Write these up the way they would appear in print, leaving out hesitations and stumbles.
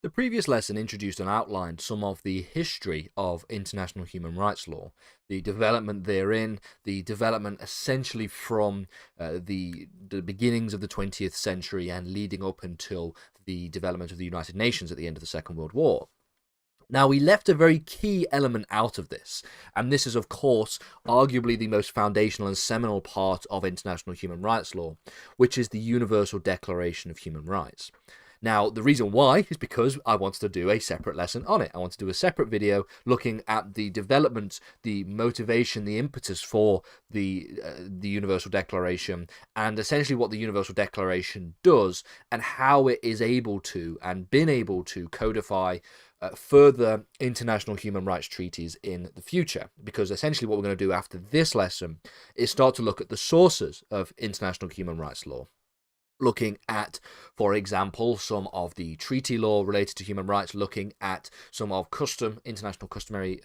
The previous lesson introduced and outlined some of the history of international human rights law, the development therein, the development essentially from the beginnings of the 20th century and leading up until the development of the United Nations at the end of the Second World War. Now, we left a very key element out of this, and this is, of course, arguably the most foundational and seminal part of international human rights law, which is the Universal Declaration of Human Rights. Now, the reason why is because I wanted to do a separate lesson on it. I want to do a separate video looking at the development, the motivation, the impetus for the Universal Declaration, and essentially what the Universal Declaration does and how it is able to and been able to codify further international human rights treaties in the future. Because essentially what we're going to do after this lesson is start to look at the sources of international human rights law, looking at, for example, some of the treaty law related to human rights, looking at some of customary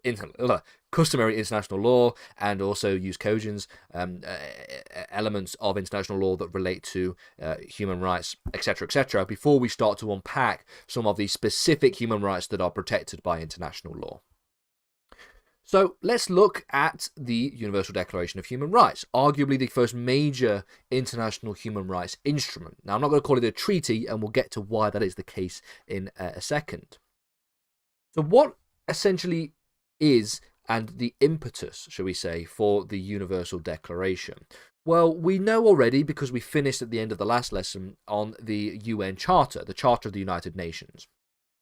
international law, and also use Cogents elements of international law that relate to human rights, etc., before we start to unpack some of the specific human rights that are protected by international law. So let's look at the Universal Declaration of Human Rights, arguably the first major international human rights instrument. Now, I'm not going to call it a treaty, and we'll get to why that is the case in a second. So what essentially is, and the impetus, shall we say, for the Universal Declaration? Well, we know already, because we finished at the end of the last lesson on the UN Charter, the Charter of the United Nations.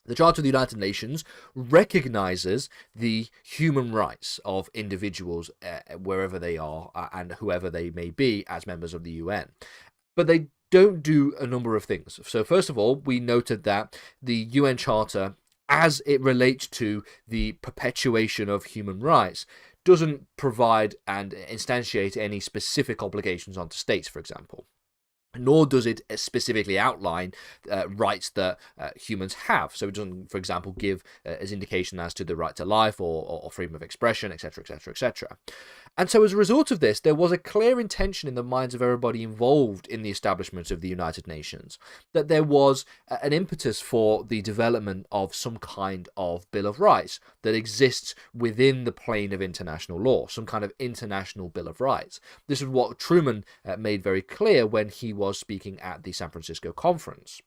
The Charter of the United Nations recognizes the human rights of individuals wherever they are and whoever they may be as members of the UN. But they don't do a number of things. So first of all, we noted that the UN Charter, as it relates to the perpetuation of human rights, doesn't provide and instantiate any specific obligations onto states, for example. Nor does it specifically outline rights that humans have. So it doesn't, for example, give as indication as to the right to life or freedom of expression, etc. And so as a result of this, there was a clear intention in the minds of everybody involved in the establishment of the United Nations that there was an impetus for the development of some kind of Bill of Rights that exists within the plane of international law, some kind of international Bill of Rights. This is what Truman made very clear when he was speaking at the San Francisco conference.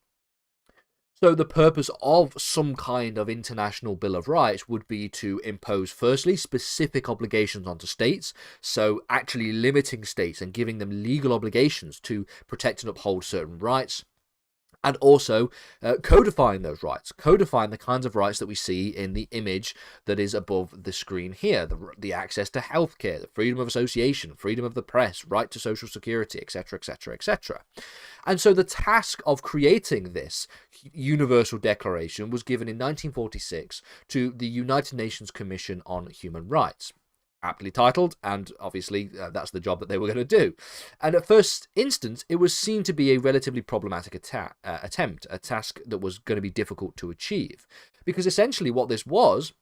So the purpose of some kind of international Bill of Rights would be to impose, firstly, specific obligations onto states, so actually limiting states and giving them legal obligations to protect and uphold certain rights, and also codifying those rights, codifying the kinds of rights that we see in the image that is above the screen here, the access to healthcare, the freedom of association, freedom of the press, right to social security, etc. And so the task of creating this Universal Declaration was given in 1946 to the United Nations Commission on Human Rights. Aptly titled, and obviously that's the job that they were going to do. And at first instance, it was seen to be a relatively problematic attempt, a task that was going to be difficult to achieve. Because essentially what this was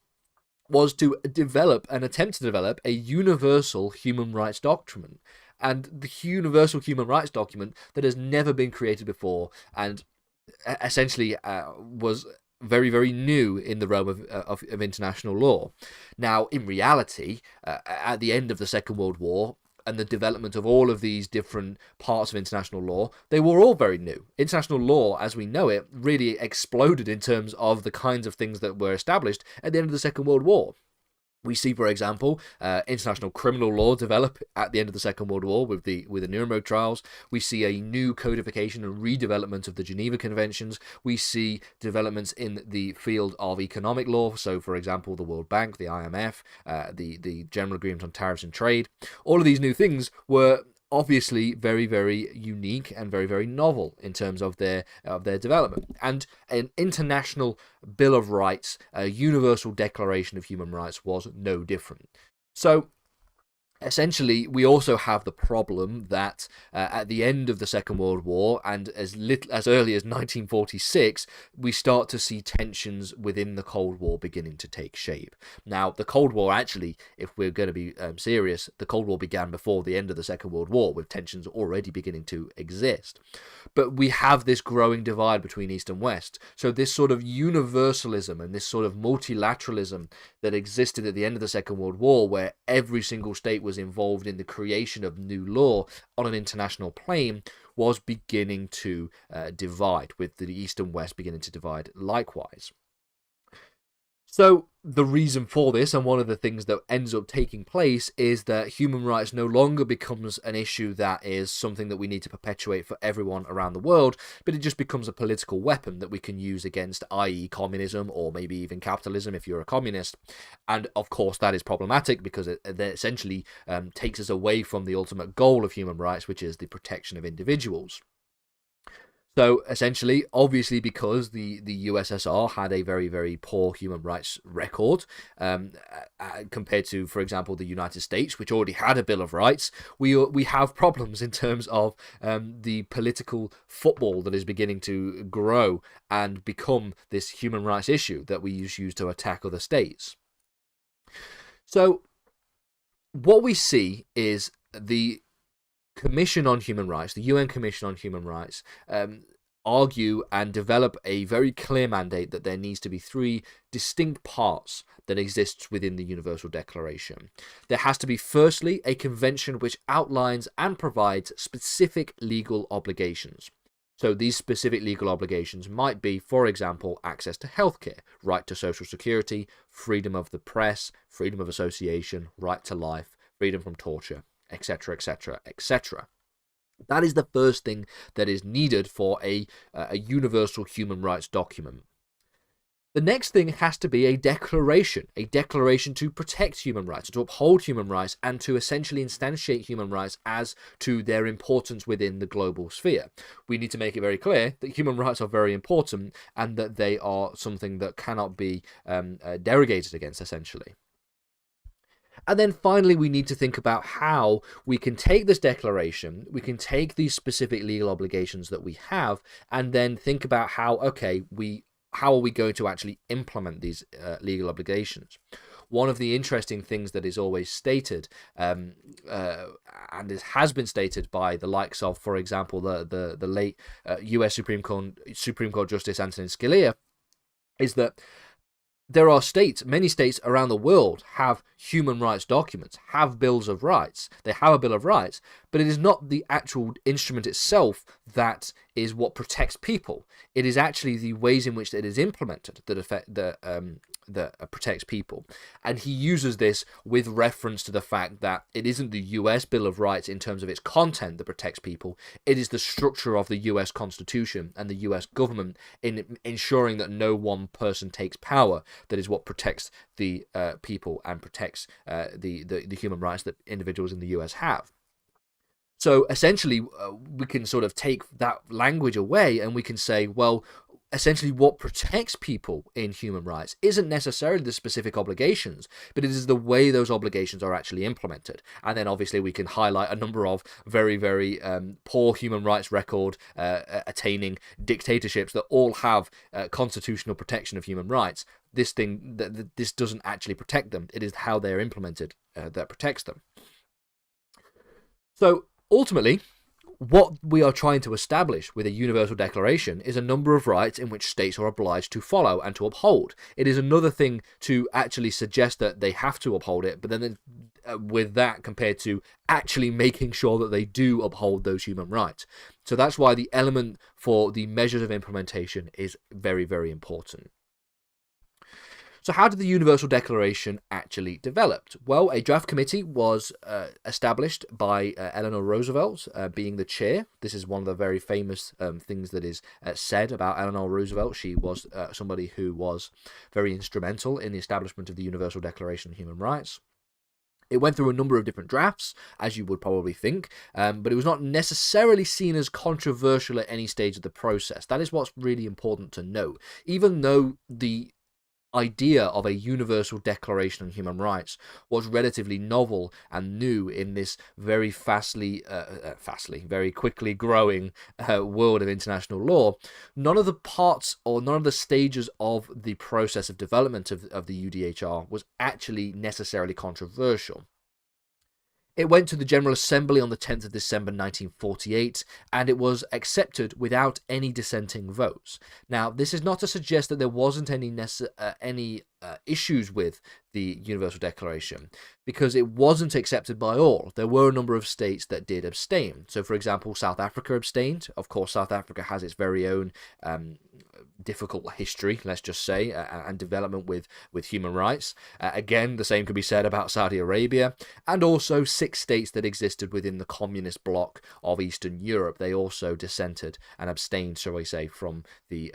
to develop and attempt to develop a universal human rights document. And the universal human rights document that has never been created before and essentially was very, very new in the realm of international law. Now, in reality, at the end of the Second World War and the development of all of these different parts of international law, they were all very new. International law, as we know it, really exploded in terms of the kinds of things that were established at the end of the Second World War. We see, for example, international criminal law develop at the end of the Second World War with the Nuremberg trials. We see a new codification and redevelopment of the Geneva Conventions. We see developments in the field of economic law. So, for example, the World Bank, the IMF, the General Agreement on Tariffs and Trade. All of these new things were obviously very, very unique and very, very novel in terms of their development. And an international Bill of Rights, a Universal Declaration of Human Rights, was no different. So essentially, we also have the problem that at the end of the Second World War, and as early as 1946, we start to see tensions within the Cold War beginning to take shape. Now, the Cold War, actually, if we're going to be serious, the Cold War began before the end of the Second World War, with tensions already beginning to exist. But we have this growing divide between East and West. So this sort of universalism and this sort of multilateralism that existed at the end of the Second World War, where every single state was involved in the creation of new law on an international plane, was beginning to divide, with the East and West beginning to divide likewise. So the reason for this, and one of the things that ends up taking place, is that human rights no longer becomes an issue that is something that we need to perpetuate for everyone around the world, but it just becomes a political weapon that we can use against, i.e. communism, or maybe even capitalism if you're a communist. And of course that is problematic, because it essentially takes us away from the ultimate goal of human rights, which is the protection of individuals. So essentially, obviously, because the USSR had a very, very poor human rights record compared to, for example, the United States, which already had a Bill of Rights, we have problems in terms of the political football that is beginning to grow and become this human rights issue that we use to attack other states. So what we see is the Commission on Human Rights, the UN Commission on Human Rights, argue and develop a very clear mandate that there needs to be three distinct parts that exists within the Universal Declaration. There has to be, firstly, a convention which outlines and provides specific legal obligations. So these specific legal obligations might be, for example, access to healthcare, right to social security, freedom of the press, freedom of association, right to life, freedom from torture, etc., etc., etc. That is the first thing that is needed for a universal human rights document. The next thing has to be a declaration to protect human rights, to uphold human rights, and to essentially instantiate human rights as to their importance within the global sphere. We need to make it very clear that human rights are very important and that they are something that cannot be derogated against, essentially. And then finally, we need to think about how we can take this declaration, we can take these specific legal obligations that we have, and then think about how are we going to actually implement these legal obligations. One of the interesting things that is always stated, and it has been stated by the likes of, for example, the late U.S. Supreme Court Justice Antonin Scalia, is that there are many states around the world have human rights documents, have bills of rights. They have a Bill of Rights, but it is not the actual instrument itself that is what protects people. It is actually the ways in which it is implemented that protects people. And he uses this with reference to the fact that it isn't the US Bill of Rights in terms of its content that protects people. It is the structure of the US Constitution and the US government in ensuring that no one person takes power. That is what protects the people and protects the human rights that individuals in the US have. So essentially, we can sort of take that language away and we can say, well, essentially what protects people in human rights isn't necessarily the specific obligations, but it is the way those obligations are actually implemented. And then obviously we can highlight a number of very, very poor human rights record attaining dictatorships that all have constitutional protection of human rights. This doesn't actually protect them. It is how they're implemented that protects them. So ultimately, what we are trying to establish with a universal declaration is a number of rights in which states are obliged to follow and to uphold. It is another thing to actually suggest that they have to uphold it, but then with that compared to actually making sure that they do uphold those human rights. So that's why the element for the measures of implementation is very, very important. So how did the Universal Declaration actually develop? Well, a draft committee was established by Eleanor Roosevelt being the chair. This is one of the very famous things that is said about Eleanor Roosevelt. She was somebody who was very instrumental in the establishment of the Universal Declaration of Human Rights. It went through a number of different drafts, as you would probably think, but it was not necessarily seen as controversial at any stage of the process. That is what's really important to note. Even though the idea of a universal declaration on human rights was relatively novel and new in this very very quickly growing world of international law. None of the parts or none of the stages of the process of development of the UDHR was actually necessarily controversial. It went to the General Assembly on the 10th of December 1948, and it was accepted without any dissenting votes. Now, this is not to suggest that there wasn't any issues with the Universal Declaration, because it wasn't accepted by all. There were a number of states that did abstain. So, for example, South Africa abstained. Of course, South Africa has its very own difficult history, let's just say, and development with human rights. Again, the same could be said about Saudi Arabia, and also 6 states that existed within the communist bloc of Eastern Europe. They also dissented and abstained, shall we say, from the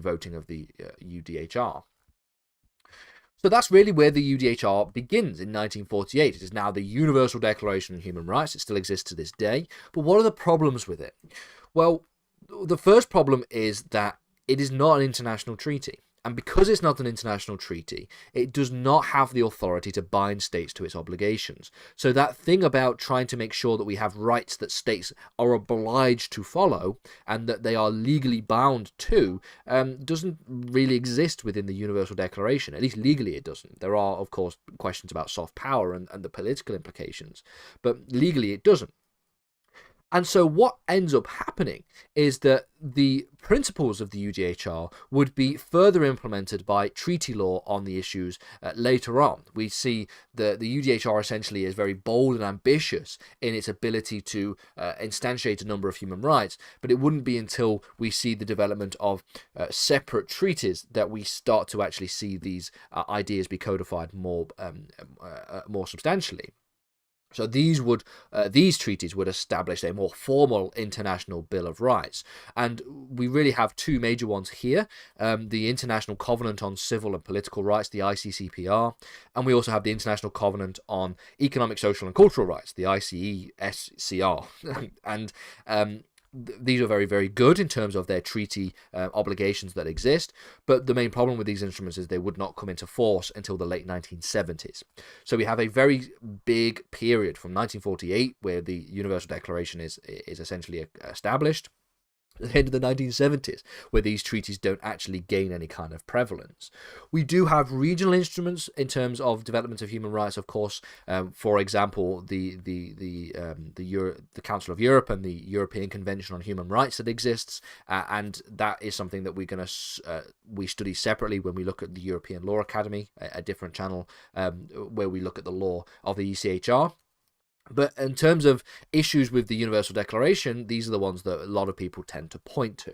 voting of the UDHR. So that's really where the UDHR begins in 1948. It is now the Universal Declaration on Human Rights. It still exists to this day. But what are the problems with it? Well, the first problem is that it is not an international treaty. And because it's not an international treaty, it does not have the authority to bind states to its obligations. So that thing about trying to make sure that we have rights that states are obliged to follow and that they are legally bound to doesn't really exist within the Universal Declaration. At least legally it doesn't. There are, of course, questions about soft power and the political implications, but legally it doesn't. And so what ends up happening is that the principles of the UDHR would be further implemented by treaty law on the issues later on. We see the UDHR essentially is very bold and ambitious in its ability to instantiate a number of human rights, but it wouldn't be until we see the development of separate treaties that we start to actually see these ideas be codified more substantially. So these treaties would establish a more formal international Bill of Rights. And we really have 2 major ones here. The International Covenant on Civil and Political Rights, the ICCPR, and we also have the International Covenant on Economic, Social and Cultural Rights, the ICESCR. And these are very, very good in terms of their treaty obligations that exist, but the main problem with these instruments is they would not come into force until the late 1970s. So we have a very big period from 1948 where the Universal Declaration is essentially established, at the end of the 1970s, where these treaties don't actually gain any kind of prevalence. We do have regional instruments in terms of development of human rights, of course. For example, the Council of Europe and the European Convention on Human Rights that exists, and that is something that we study separately when we look at the European Law Academy, a different channel where we look at the law of the ECHR. But in terms of issues with the Universal Declaration, these are the ones that a lot of people tend to point to.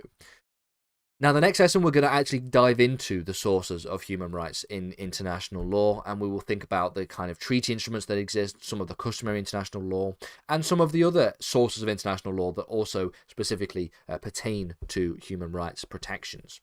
Now, the next lesson, we're going to actually dive into the sources of human rights in international law, and we will think about the kind of treaty instruments that exist, some of the customary international law, and some of the other sources of international law that also specifically pertain to human rights protections.